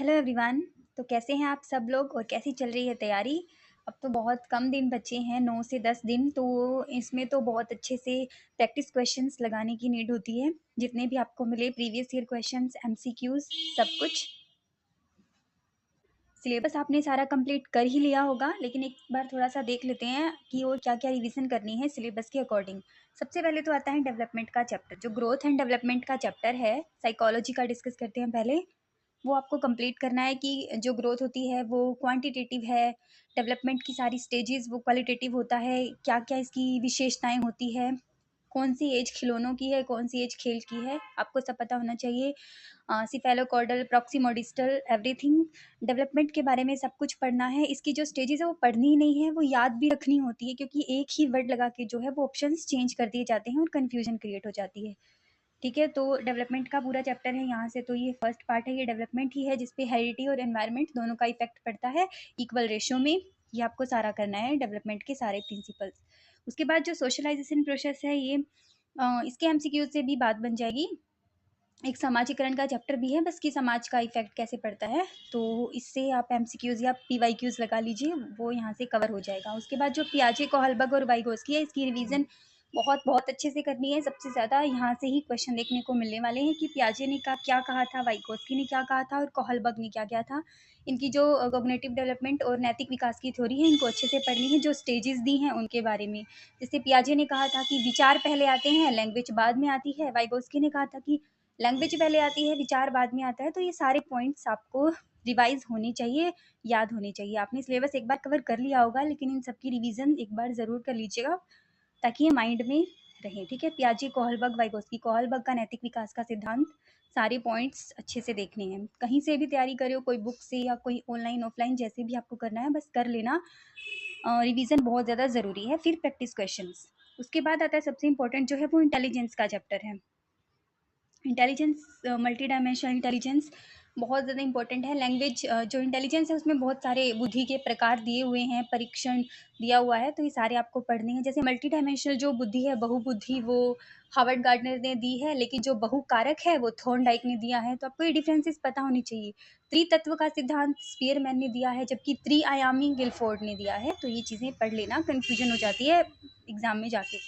Hello everyone. तो कैसे हैं आप सब लोग और कैसी चल रही है तैयारी? अब तो बहुत कम दिन बचे हैं, 9 से 10 दिन। तो इसमें तो बहुत अच्छे से प्रैक्टिस क्वेश्चंस लगाने की नीड होती है। जितने भी आपको मिले प्रीवियस ईयर क्वेश्चंस, एमसीक्यूज, सब कुछ। सिलेबस आपने सारा कंप्लीट कर ही लिया होगा, लेकिन एक बार थोड़ा सा देख लेते हैं कि और क्या क्या रिवीजन करनी है सिलेबस के अकॉर्डिंग। सबसे पहले तो आता है डेवलपमेंट का चैप्टर, जो ग्रोथ एंड डेवलपमेंट का चैप्टर है। साइकोलॉजी का डिस्कस करते हैं पहले। वो आपको कंप्लीट करना है कि जो ग्रोथ होती है वो क्वांटिटेटिव है, डेवलपमेंट की सारी स्टेजेस वो क्वालिटेटिव होता है, क्या क्या इसकी विशेषताएं होती है, कौन सी एज खिलौनों की है, कौन सी एज खेल की है, आपको सब पता होना चाहिए। सिफेलोकॉर्डल, प्रॉक्सिमोडिस्टल, एवरीथिंग डेवलपमेंट के बारे में सब कुछ पढ़ना है। इसकी जो स्टेजेस है वो पढ़नी ही नहीं है, वो याद भी रखनी होती है, क्योंकि एक ही वर्ड लगा के जो है वो ऑप्शंस चेंज कर दिए जाते हैं और कन्फ्यूजन क्रिएट हो जाती है। ठीक है, तो डेवलपमेंट का पूरा चैप्टर है यहाँ से। तो ये फर्स्ट पार्ट है, ये डेवलपमेंट ही है, जिसपे हेरिडिटी और एनवायरनमेंट दोनों का इफेक्ट पड़ता है इक्वल रेशियो में। ये आपको सारा करना है, डेवलपमेंट के सारे प्रिंसिपल्स। उसके बाद जो सोशलाइजेशन प्रोसेस है, ये इसके एमसीक्यू से भी बात बन जाएगी। एक समाजीकरण का चैप्टर भी है, बस कि समाज का इफेक्ट कैसे पड़ता है। तो इससे आप एमसीक्यूज या पीवाईक्यूज लगा लीजिए, वो यहाँ से कवर हो जाएगा। उसके बाद जो पियाजे, कोहलबर्ग और वाइगोस्की है, इसकी रिवीजन बहुत बहुत अच्छे से करनी है। सबसे ज़्यादा यहाँ से ही क्वेश्चन देखने को मिलने वाले हैं कि पियाजे ने क्या कहा था, वाइगोस्की ने क्या कहा था और कोहलबर्ग ने क्या किया था। इनकी जो कॉग्निटिव डेवलपमेंट और नैतिक विकास की थ्योरी है, इनको अच्छे से पढ़नी है। जो स्टेजेस दी हैं उनके बारे में, जैसे पियाजे ने कहा था कि विचार पहले आते हैं, लैंग्वेज बाद में आती है। वाइगोस्की ने कहा था कि लैंग्वेज पहले आती है, विचार बाद में आता है। तो ये सारे पॉइंट्स आपको रिवाइज होने चाहिए, याद होने चाहिए। आपने सिलेबस एक बार कवर कर लिया होगा, लेकिन इन सबकी रिवीजन एक बार ज़रूर कर लीजिएगा, ताकि ये माइंड में रहे। ठीक है, पियाजे, कोहलबर्ग, वाइगोस्की। कोहलबर्ग का नैतिक विकास का सिद्धांत, सारे पॉइंट्स अच्छे से देखने हैं। कहीं से भी तैयारी करो, कोई बुक से या कोई ऑनलाइन ऑफलाइन, जैसे भी आपको करना है, बस कर लेना। रिवीजन बहुत ज़्यादा ज़रूरी है। फिर प्रैक्टिस क्वेश्चंस। उसके बाद आता है सबसे इंपॉर्टेंट जो है वो इंटेलिजेंस का चैप्टर है। इंटेलिजेंस, मल्टी डायमेंशनल इंटेलिजेंस बहुत ज़्यादा इंपॉर्टेंट है। लैंग्वेज, जो इंटेलिजेंस है उसमें बहुत सारे बुद्धि के प्रकार दिए हुए हैं, परीक्षण दिया हुआ है, तो ये सारे आपको पढ़ने हैं। जैसे मल्टी डायमेंशनल जो बुद्धि है, बहुबुद्धि, वो हार्वर्ड गार्डनर ने दी है, लेकिन जो बहुकारक है वो थॉर्नडाइक ने दिया है। तो आपको ये डिफरेंसेस पता होनी चाहिए। त्रितत्व का सिद्धांत स्पीयरमैन ने दिया है, जबकि त्रिआयामी गिलफोर्ड ने दिया है। तो ये चीज़ें पढ़ लेना, कन्फ्यूजन हो जाती है एग्जाम में जाके।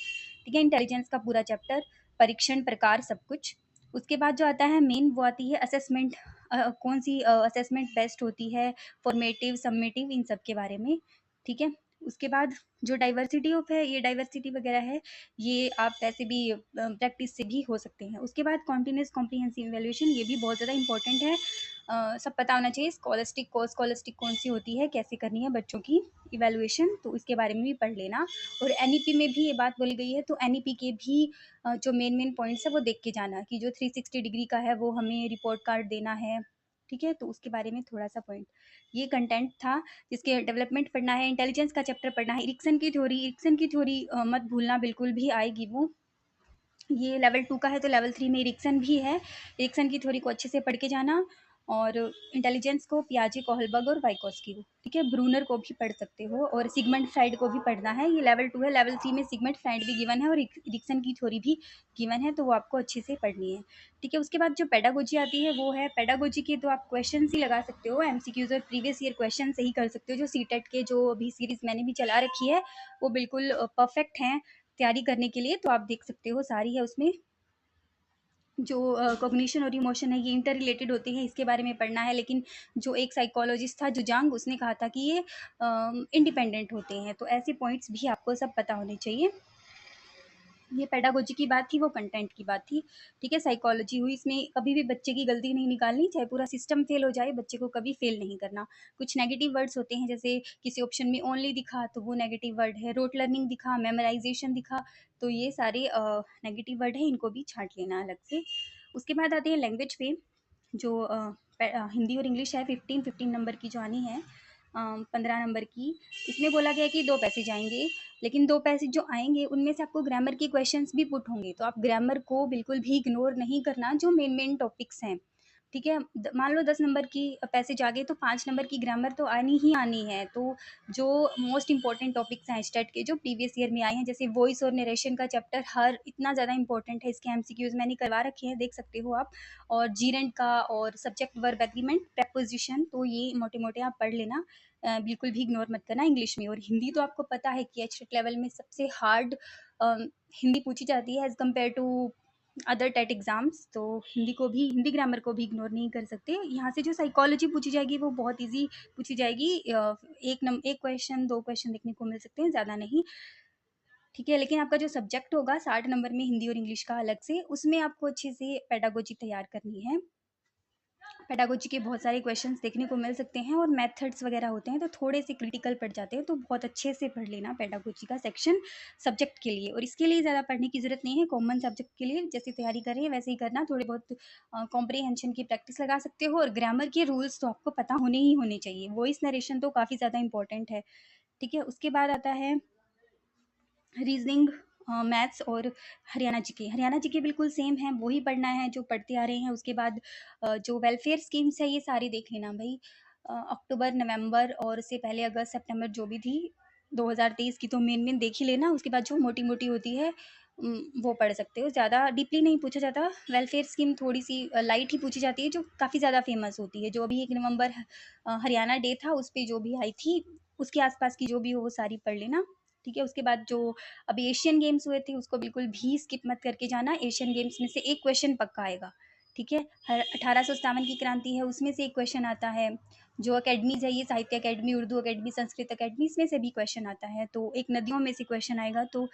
ठीक है, इंटेलिजेंस का पूरा चैप्टर, परीक्षण, प्रकार, सब कुछ। उसके बाद जो आता है मेन, वो आती है असेसमेंट। कौन सी असेसमेंट बेस्ट होती है, फॉर्मेटिव, सम्मेटिव, इन सब के बारे में। ठीक है, उसके बाद जो डाइवर्सिटी ऑफ है, ये डाइवर्सिटी वगैरह है, ये आप वैसे भी प्रैक्टिस से भी हो सकते हैं। उसके बाद कॉन्टिन्यूस कॉम्प्रिहेंसिव इवैल्यूएशन, ये भी बहुत ज़्यादा इंपॉर्टेंट है। सब पता होना चाहिए। स्कॉलस्टिक, को स्कॉलस्टिक कौन सी होती है, कैसे करनी है बच्चों की इवैल्यूएशन, तो इसके बारे में भी पढ़ लेना। और एनईपी में भी ये बात बोली गई है, तो एनईपी के भी जो मेन मेन पॉइंट्स है वो देख के जाना, कि जो 360 डिग्री का है वो हमें रिपोर्ट कार्ड देना है। ठीक है, तो उसके बारे में थोड़ा सा पॉइंट, ये कंटेंट था जिसके डेवलपमेंट पढ़ना है। इंटेलिजेंस का चैप्टर पढ़ना है। इरिक्सन की थ्योरी मत भूलना, बिल्कुल भी आएगी वो। ये लेवल 2 का है, तो लेवल 3 में इरिक्सन भी है। इरिक्सन की थ्योरी को अच्छे से पढ़ के जाना। और इंटेलिजेंस को पियाजे, कोहलबर्ग और वाइकोस्की को। ठीक है, ब्रूनर को भी पढ़ सकते हो, और सिगमंड फ्राइड को भी पढ़ना है। ये लेवल 2 है। लेवल 3 में सिगमंड फ्राइड भी गिवन है और इरिक्सन की थ्योरी भी गिवन है, तो वो आपको अच्छे से पढ़नी है। ठीक है, उसके बाद जो पेडागोजी आती है, वो है पेडागोजी के, तो आप क्वेश्चन ही लगा सकते हो, एमसीक्यूज और प्रीवियस ईयर क्वेश्चन से ही कर सकते हो। जो सीटेट के जो अभी सीरीज मैंने भी चला रखी है, वो बिल्कुल परफेक्ट हैं तैयारी करने के लिए, तो आप देख सकते हो, सारी है उसमें। जो कॉग्निशन और इमोशन है, ये इंटर रिलेटेड होते हैं, इसके बारे में पढ़ना है। लेकिन जो एक साइकोलॉजिस्ट था जुजांग, उसने कहा था कि ये इंडिपेंडेंट होते हैं। तो ऐसे पॉइंट्स भी आपको सब पता होने चाहिए। ये पेडागोजी की बात थी, वो कंटेंट की बात थी। ठीक है, साइकोलॉजी हुई। इसमें कभी भी बच्चे की गलती नहीं निकालनी, चाहे पूरा सिस्टम फेल हो जाए, बच्चे को कभी फेल नहीं करना। कुछ नेगेटिव वर्ड्स होते हैं, जैसे किसी ऑप्शन में ओनली दिखा तो वो नेगेटिव वर्ड है, रोट लर्निंग दिखा, मेमोराइजेशन दिखा, तो ये सारे नेगेटिव वर्ड है, इनको भी छांट लेना अलग से। उसके बाद आते हैं लैंग्वेज पे, जो हिंदी और इंग्लिश है। 15 नंबर की जो आनी है, 15 नंबर की। इसमें बोला गया है कि 2 पैसेज आएंगे, लेकिन 2 पैसेज जो आएंगे उनमें से आपको ग्रामर के क्वेश्चंस भी पुट होंगे, तो आप ग्रामर को बिल्कुल भी इग्नोर नहीं करना, जो मेन मेन टॉपिक्स हैं। ठीक है? मान लो 10 नंबर की पैसेज आ गई तो 5 नंबर की ग्रामर तो आनी ही आनी है। तो जो मोस्ट इम्पोर्टेंट टॉपिक्स हैं स्टेट के जो प्रीवियस ईयर में आए हैं, जैसे वॉइस और नरेशन का चैप्टर हर इतना ज़्यादा इम्पोर्टेंट है, इसके एमसीक्यूज़ मैंने करवा रखे हैं, देख सकते हो आप। और जीरेंट का और सब्जेक्ट वर्ब एग्रीमेंट प्रेपोजिशन, तो ये मोटे-मोटे आप पढ़ लेना। बिल्कुल भी इग्नोर मत करना इंग्लिश में। और हिंदी तो आपको पता है कि एचटेट लेवल में सबसे हार्ड हिंदी पूछी जाती है as compare to other TET exams. तो हिंदी ग्रामर को भी इग्नोर नहीं कर सकते। यहाँ से जो साइकोलॉजी पूछी जाएगी वो बहुत इजी पूछी जाएगी। एक क्वेश्चन 2 क्वेश्चन देखने को मिल सकते हैं, ज़्यादा नहीं। ठीक है, लेकिन आपका जो सब्जेक्ट होगा 60 नंबर में हिंदी और इंग्लिश का अलग से, उसमें आपको अच्छे से पेडागोजी तैयार करनी है। पेडागोजी के बहुत सारे क्वेश्चंस देखने को मिल सकते हैं और मेथड्स वगैरह होते हैं, तो थोड़े से क्रिटिकल पड़ जाते हैं। तो बहुत अच्छे से पढ़ लेना पेडागोजी का सेक्शन सब्जेक्ट के लिए। और इसके लिए ज़्यादा पढ़ने की ज़रूरत नहीं है, कॉमन सब्जेक्ट के लिए जैसे तैयारी कर रहे हैं वैसे ही करना। थोड़े बहुत कॉम्प्रीहेंशन की प्रैक्टिस लगा सकते हो। और ग्रामर के रूल्स तो आपको पता होने ही होने चाहिए। वॉइस नरेशन तो काफ़ी ज़्यादा इंपॉर्टेंट है। ठीक है, उसके बाद आता है रीजनिंग, मैथ्स और हरियाणा जीके बिल्कुल सेम है, वही पढ़ना है जो पढ़ते आ रहे हैं। उसके बाद जो वेलफेयर स्कीम्स है ये सारी देख लेना भाई। अक्टूबर नवंबर और उससे पहले अगस्त सितंबर जो भी थी 2023 की, तो मेन देख ही लेना। उसके बाद जो मोटी मोटी होती है वो पढ़ सकते हो, ज़्यादा डीपली नहीं पूछा जाता। वेलफेयर स्कीम थोड़ी सी लाइट ही पूछी जाती है, जो काफ़ी ज़्यादा फेमस होती है। जो अभी 1 नवंबर हरियाणा डे था उस पर जो भी आई थी, उसके आसपास की जो भी हो वो सारी पढ़ लेना। ठीक है, उसके बाद जो अभी एशियन गेम्स हुए थे उसको बिल्कुल भी स्किप मत करके जाना। एशियन गेम्स में से एक क्वेश्चन पक्का आएगा। ठीक है, 1857 की क्रांति है उसमें से एक क्वेश्चन आता है। जो अकेडमीज है ये साहित्य academy, Urdu academy, Sanskrit academy, इसमें से भी क्वेश्चन आता है। तो एक नदियों में से क्वेश्चन आएगा, तो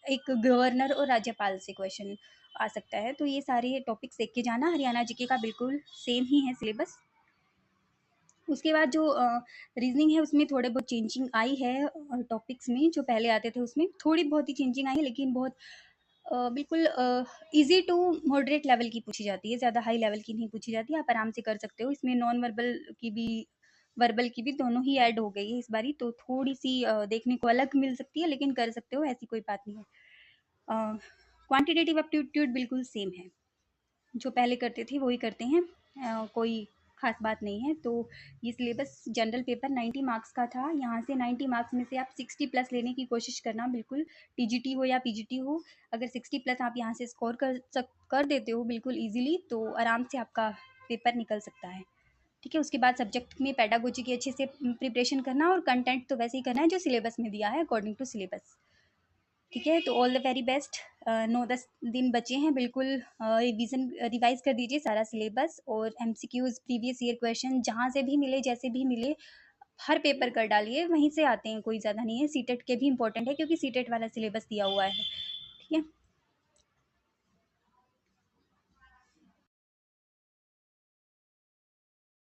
एक गवर्नर और राज्यपाल से क्वेश्चन आ सकता है। तो ये सारे टॉपिक्स देख के जाना। हरियाणा जीके का बिल्कुल सेम ही है सिलेबस। उसके बाद जो रीजनिंग है उसमें थोड़े बहुत चेंजिंग आई है। टॉपिक्स में जो पहले आते थे उसमें थोड़ी बहुत ही चेंजिंग आई है, लेकिन बहुत बिल्कुल इजी टू मॉडरेट लेवल की पूछी जाती है, ज़्यादा हाई लेवल की नहीं पूछी जाती। आप आराम से कर सकते हो। इसमें नॉन वर्बल की भी वर्बल की भी दोनों ही ऐड हो गई है इस बारी, तो थोड़ी सी देखने को अलग मिल सकती है, लेकिन कर सकते हो, ऐसी कोई बात नहीं है। क्वांटिटेटिव एप्टीट्यूड बिल्कुल सेम है, जो पहले करते थे वही करते हैं। कोई खास बात नहीं है। तो ये सिलेबस जनरल पेपर 90 मार्क्स का था। यहाँ से 90 मार्क्स में से आप 60 प्लस लेने की कोशिश करना, बिल्कुल टीजीटी हो या पीजीटी हो। अगर 60 प्लस आप यहाँ से स्कोर कर देते हो बिल्कुल ईजिली, तो आराम से आपका पेपर निकल सकता है। ठीक है, उसके बाद सब्जेक्ट में पेडागोजी की अच्छे से प्रिपरेशन करना, और कंटेंट तो वैसे ही करना है जो सिलेबस में दिया है अकॉर्डिंग टू सिलेबस। ठीक है, तो ऑल द वेरी बेस्ट। 9-10 दिन बचे हैं, बिल्कुल रिवाइज कर दीजिए सारा सिलेबस। और एमसीक्यूज प्रीवियस ईयर क्वेश्चन जहाँ से भी मिले जैसे भी मिले हर पेपर कर डालिए, वहीं से आते हैं, कोई ज़्यादा नहीं है। सीटेट के भी इंपॉर्टेंट है क्योंकि सीटेट वाला सिलेबस दिया हुआ है। ठीक है।